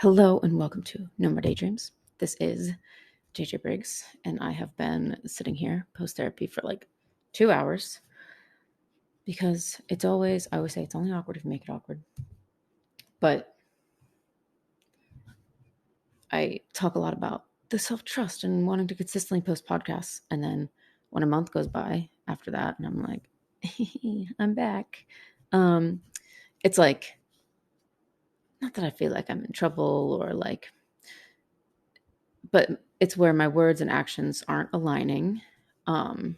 Hello and welcome to No More Daydreams. This is JJ Briggs, and I have been sitting here post-therapy for like 2 hours because I always say it's only awkward if you make it awkward. But I talk a lot about the self-trust and wanting to consistently post podcasts. And then when a month goes by after that, and I'm like, I'm back. It's like, not that I feel like I'm in trouble or like, but it's where my words and actions aren't aligning. And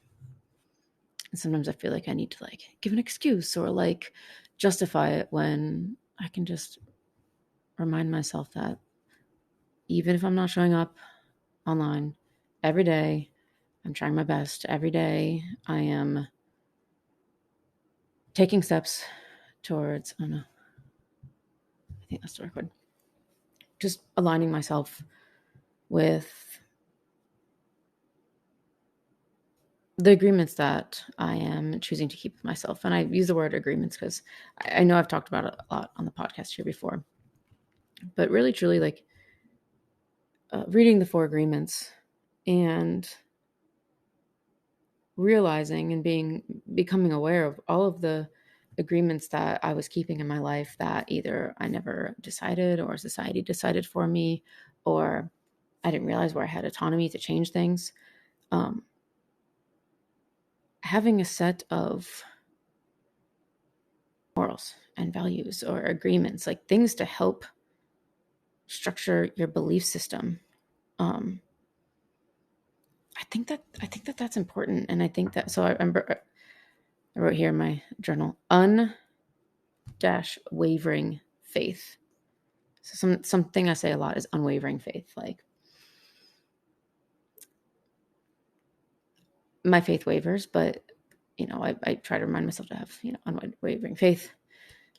sometimes I feel like I need to like give an excuse or like justify it when I can just remind myself that even if I'm not showing up online every day, I'm trying my best every day. I am taking steps towards, I don't know, I think that's the record. Just aligning myself with the agreements that I am choosing to keep with myself. And I use the word agreements because I know I've talked about it a lot on the podcast here before. But really, truly, like reading the 4 agreements and realizing and becoming aware of all of the agreements that I was keeping in my life that either I never decided or society decided for me, or I didn't realize where I had autonomy to change things. Having a set of morals and values or agreements, like things to help structure your belief system. I think that that's important. And I think that, so I remember I wrote here in my journal, Un-Wavering Faith. So something I say a lot is unwavering faith. Like my faith wavers, but I try to remind myself to have, unwavering faith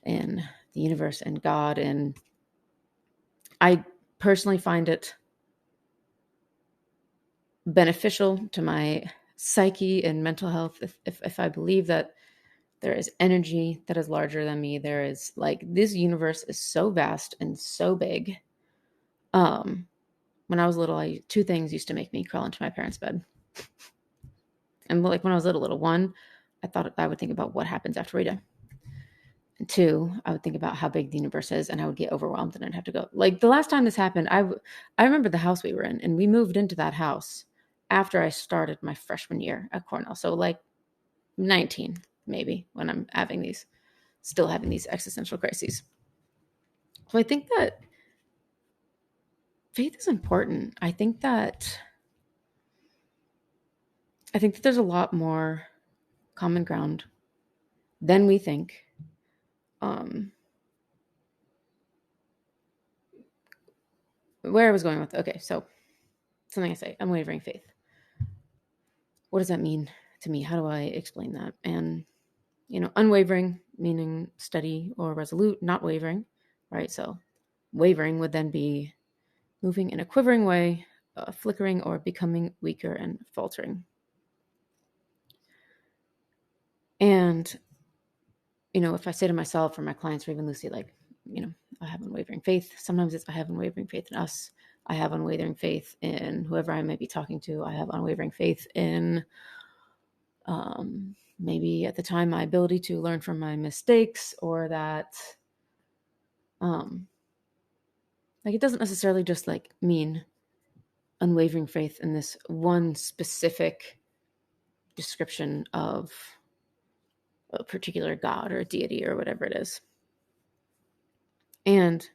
in the universe and God. And I personally find it beneficial to my psyche and mental health if I believe that there is energy that is larger than me. There is like, this universe is so vast and so big. When I was little, 2 things used to make me crawl into my parents' bed. And like when I was little, 1, I thought I would think about what happens after we die. And 2, I would think about how big the universe is, and I would get overwhelmed and I'd have to go. Like the last time this happened, I remember the house we were in, and we moved into that house after I started my freshman year at Cornell. So like 19, maybe, when I'm still having these existential crises. So I think that faith is important. I think that there's a lot more common ground than we think. Where I was going with, okay, so something I say, unwavering faith. What does that mean to me? How do I explain that? And, unwavering meaning steady or resolute, not wavering, right? So wavering would then be moving in a quivering way, flickering or becoming weaker and faltering. And, if I say to myself or my clients or even Lucy, like, I have unwavering faith. Sometimes it's I have unwavering faith in us. I have unwavering faith in whoever I may be talking to. I have unwavering faith in maybe at the time my ability to learn from my mistakes, or that like it doesn't necessarily just like mean unwavering faith in this one specific description of a particular god or deity or whatever it is. And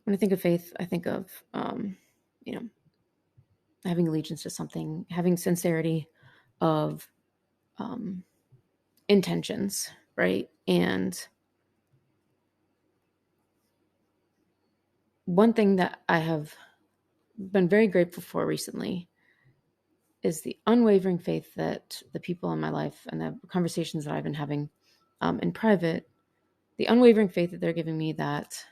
when I think of faith, I think of having allegiance to something, having sincerity of intentions, right? And one thing that I have been very grateful for recently is the unwavering faith that the people in my life and the conversations that I've been having in private, the unwavering faith that they're giving me that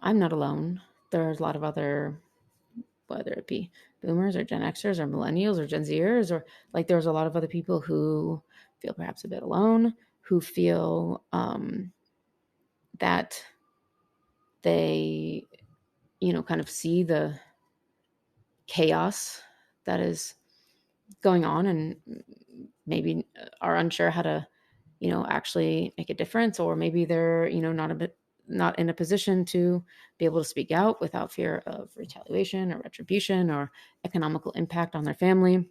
I'm not alone. There's a lot of other, whether it be boomers or Gen Xers or millennials or Gen Zers, or like there's a lot of other people who feel perhaps a bit alone, who feel that they, kind of see the chaos that is going on and maybe are unsure how to, actually make a difference, or maybe they're, not in a position to be able to speak out without fear of retaliation or retribution or economical impact on their family.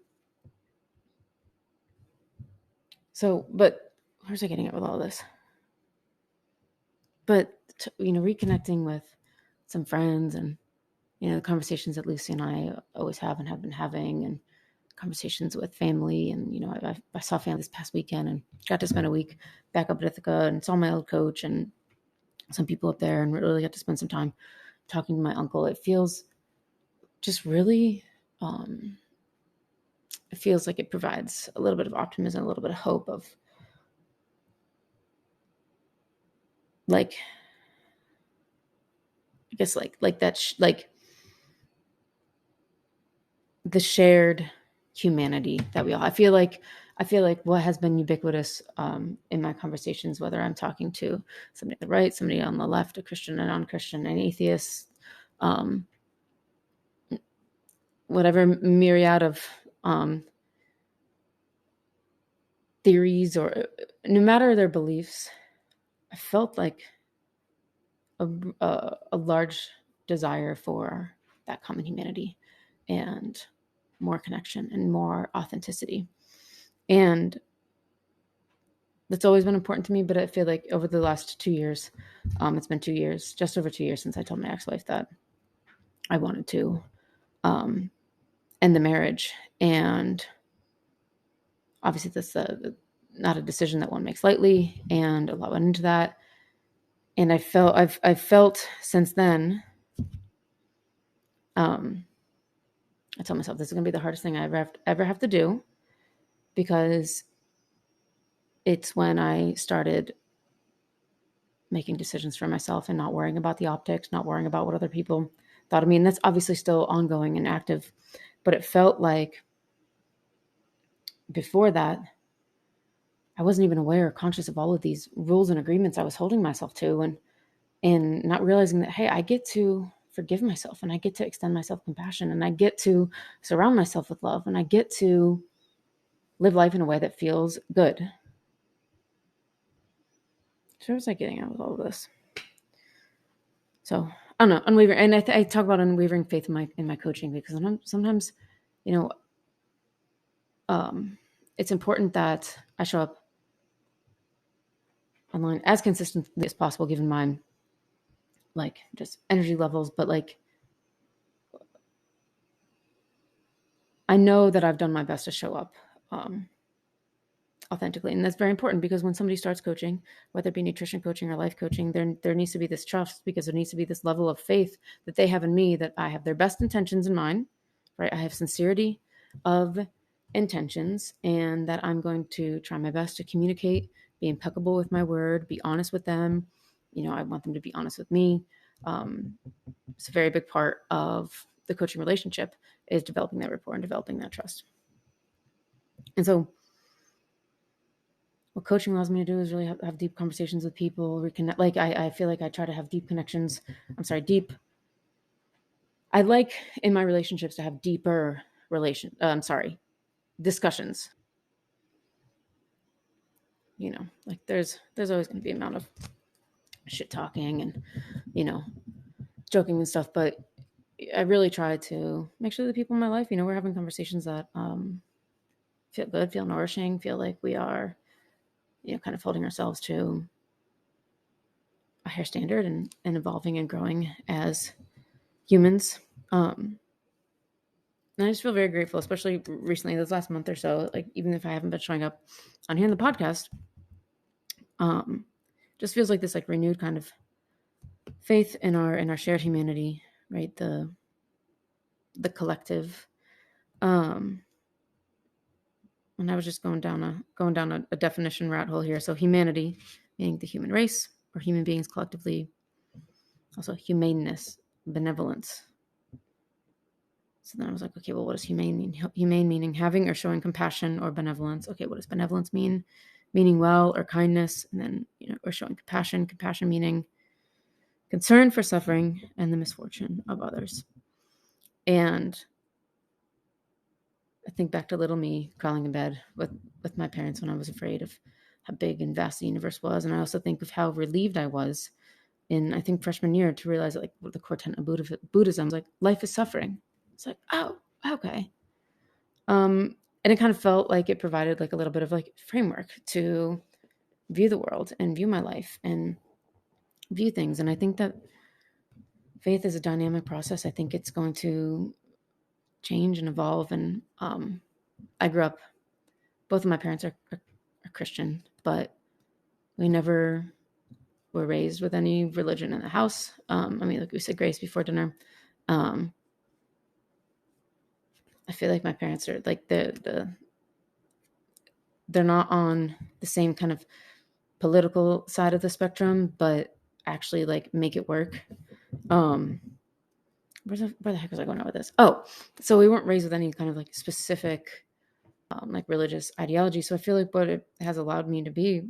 So, but where's I getting at with all this? But, reconnecting with some friends and, the conversations that Lucy and I always have and have been having, and conversations with family. And, I saw family this past weekend and got to spend a week back up at Ithaca and saw my old coach and some people up there, and really got to spend some time talking to my uncle. It feels just really, it feels like it provides a little bit of optimism, a little bit of hope of like, I guess like that, like the shared humanity that we all, I feel like what has been ubiquitous in my conversations, whether I'm talking to somebody on the right, somebody on the left, a Christian, a non-Christian, an atheist, whatever myriad of theories, or no matter their beliefs, I felt like a large desire for that common humanity and more connection and more authenticity. And that's always been important to me, but I feel like over the last 2 years, it's been 2 years, just over 2 years since I told my ex-wife that I wanted to end the marriage. And obviously that's not a decision that one makes lightly, and a lot went into that. And I've felt since then, I told myself this is going to be the hardest thing I ever have to do, because it's when I started making decisions for myself and not worrying about the optics, not worrying about what other people thought of me. And that's obviously still ongoing and active, but it felt like before that, I wasn't even aware or conscious of all of these rules and agreements I was holding myself to, and not realizing that, hey, I get to forgive myself, and I get to extend myself compassion, and I get to surround myself with love, and I get to live life in a way that feels good. So what was I getting at with all of this? So I don't know, unwavering, and I talk about unwavering faith in my coaching, because sometimes, it's important that I show up online as consistently as possible, given my like just energy levels. But like, I know that I've done my best to show up authentically, and that's very important, because when somebody starts coaching, whether it be nutrition coaching or life coaching, there needs to be this trust, because there needs to be this level of faith that they have in me, that I have their best intentions in mind, right? I have sincerity of intentions, and that I'm going to try my best to communicate, be impeccable with my word, be honest with them. I want them to be honest with me. It's a very big part of the coaching relationship, is developing that rapport and developing that trust. And so what coaching allows me to do is really have deep conversations with people, reconnect. Like I feel like I try to have deep connections. I like in my relationships to have deeper discussions. Like there's always going to be an amount of shit talking and, joking and stuff, but I really try to make sure that the people in my life, we're having conversations that feel good, feel nourishing, feel like we are, kind of holding ourselves to a higher standard, and evolving and growing as humans. And I just feel very grateful, especially recently, this last month or so, like even if I haven't been showing up on here in the podcast, just feels like this like renewed kind of faith in our shared humanity, right? The collective. And I was just going down a definition rat hole here. So humanity, meaning the human race or human beings collectively. Also humaneness, benevolence. So then I was like, okay, well, what does humane mean? Humane meaning having or showing compassion or benevolence. Okay, what does benevolence mean? Meaning well or kindness, and then or showing compassion. Compassion meaning concern for suffering and the misfortune of others. And I think back to little me crawling in bed with my parents when I was afraid of how big and vast the universe was. And I also think of how relieved I was in, I think, freshman year to realize that, like, the core tenet of Buddhism is like, life is suffering. It's like, oh, okay. And it kind of felt like it provided like a little bit of like framework to view the world and view my life and view things. And I think that faith is a dynamic process. I think it's going to change and evolve. And I grew up, both of my parents are Christian, but we never were raised with any religion in the house. I mean, like, we said grace before dinner. I feel like my parents are like they're not on the same kind of political side of the spectrum, but actually like make it work. Where the heck was I going with this? Oh, so we weren't raised with any kind of like specific like religious ideology. So I feel like what it has allowed me to be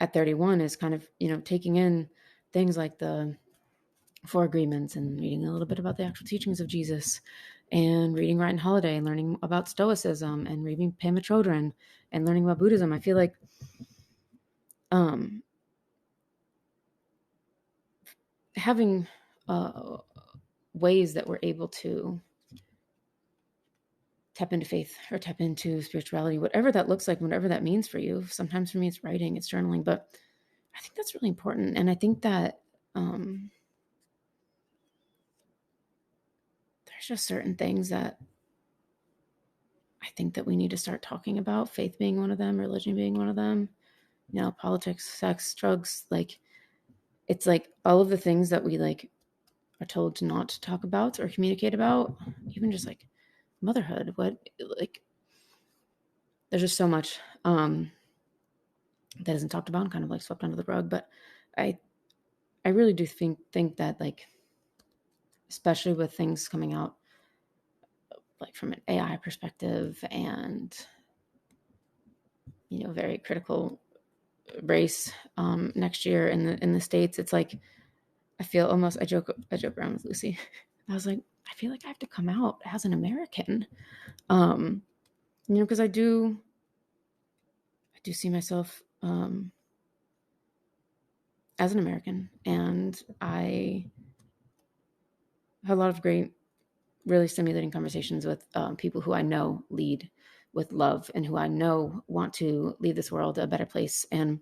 at 31 is kind of, taking in things like the Four Agreements and reading a little bit about the actual teachings of Jesus, and reading Right and Holiday and learning about Stoicism, and reading Pema Chodron and learning about Buddhism. I feel like having ways that we're able to tap into faith or tap into spirituality, whatever that looks like, whatever that means for you. Sometimes for me, it's writing, it's journaling, but I think that's really important. And I think that there's just certain things that I think that we need to start talking about, faith being one of them, religion being one of them, politics, sex, drugs. Like, it's like all of the things that we like are told to not talk about or communicate about, even just like motherhood. There's just so much that isn't talked about and kind of like swept under the rug. But I really do think that, like, especially with things coming out like from an AI perspective and very critical race next year in the States, it's like I feel almost I joke around with Lucy. I was like, I feel like I have to come out as an American, because I do see myself as an American, and I had a lot of great, really stimulating conversations with people who I know lead with love and who I know want to leave this world a better place. And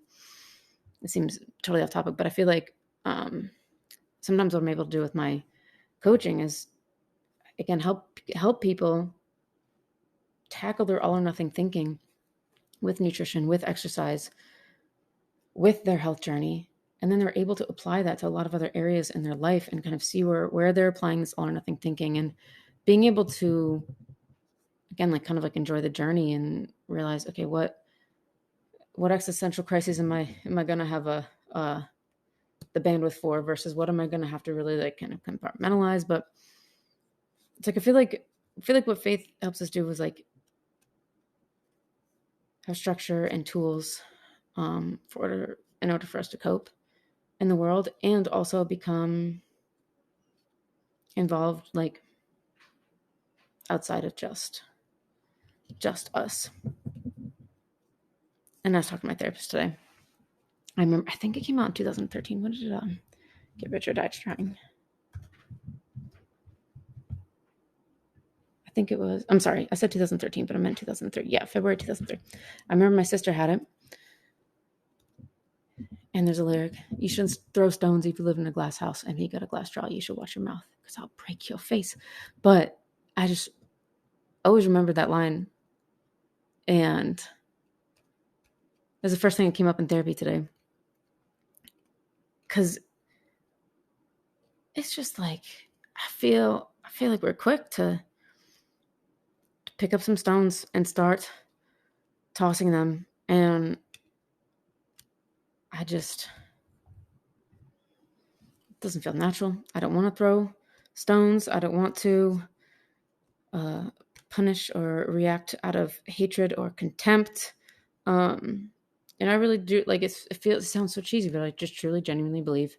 it seems totally off topic, but I feel like sometimes what I'm able to do with my coaching is, again, help people tackle their all or nothing thinking with nutrition, with exercise, with their health journey. And then they're able to apply that to a lot of other areas in their life and kind of see where they're applying this all or nothing thinking, and being able to, again, like kind of like enjoy the journey and realize, okay, what existential crises am I going to have the bandwidth for, versus what am I going to have to really like kind of compartmentalize. But it's like, I feel like what faith helps us do is like have structure and tools in order for us to cope in the world, and also become involved like outside of just us. And I was talking to my therapist today. I remember, I think it came out in 2013. When did it Get Rich or Die Trying? I think it was, I'm sorry, I said 2013, but I meant 2003. Yeah, February 2003. I remember my sister had it. And there's a lyric: you shouldn't throw stones if you live in a glass house, and if you got a glass straw, you should watch your mouth, because I'll break your face. But I just always remembered that line. And it was the first thing that came up in therapy today. Because it's just like, I feel like we're quick to pick up some stones and start tossing them. And it doesn't feel natural. I don't want to throw stones. I don't want to punish or react out of hatred or contempt. And I really do, like, it sounds so cheesy, but I just truly genuinely believe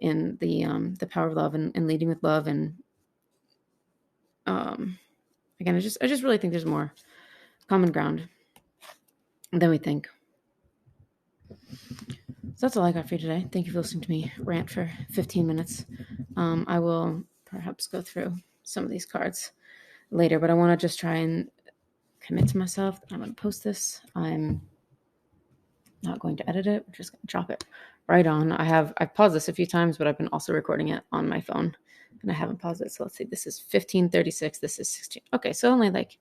in the power of love and leading with love. And again, I just really think there's more common ground than we think. So that's all I got for you today. Thank you for listening to me rant for 15 minutes. I will perhaps go through some of these cards later, but I want to just try and commit to myself that I'm going to post this. I'm not going to edit it. I'm just going to drop it right on. I've paused this a few times, but I've been also recording it on my phone, and I haven't paused it. So let's see. This is 15:36. This is 16. Okay, so only like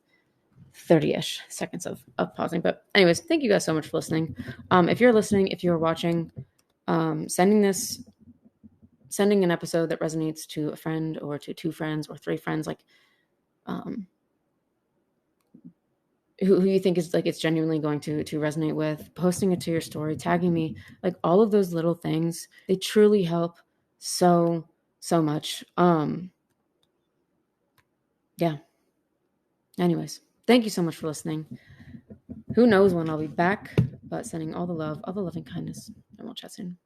30-ish seconds of pausing. But anyways, thank you guys so much for listening. If you're listening, if you're watching, sending an episode that resonates to a friend or to 2 friends or 3 friends, like who you think is like it's genuinely going to resonate with, posting it to your story, tagging me, like all of those little things, they truly help so much. Yeah. Anyways, thank you so much for listening. Who knows when I'll be back, but sending all the love, all the loving kindness, and we'll chat soon.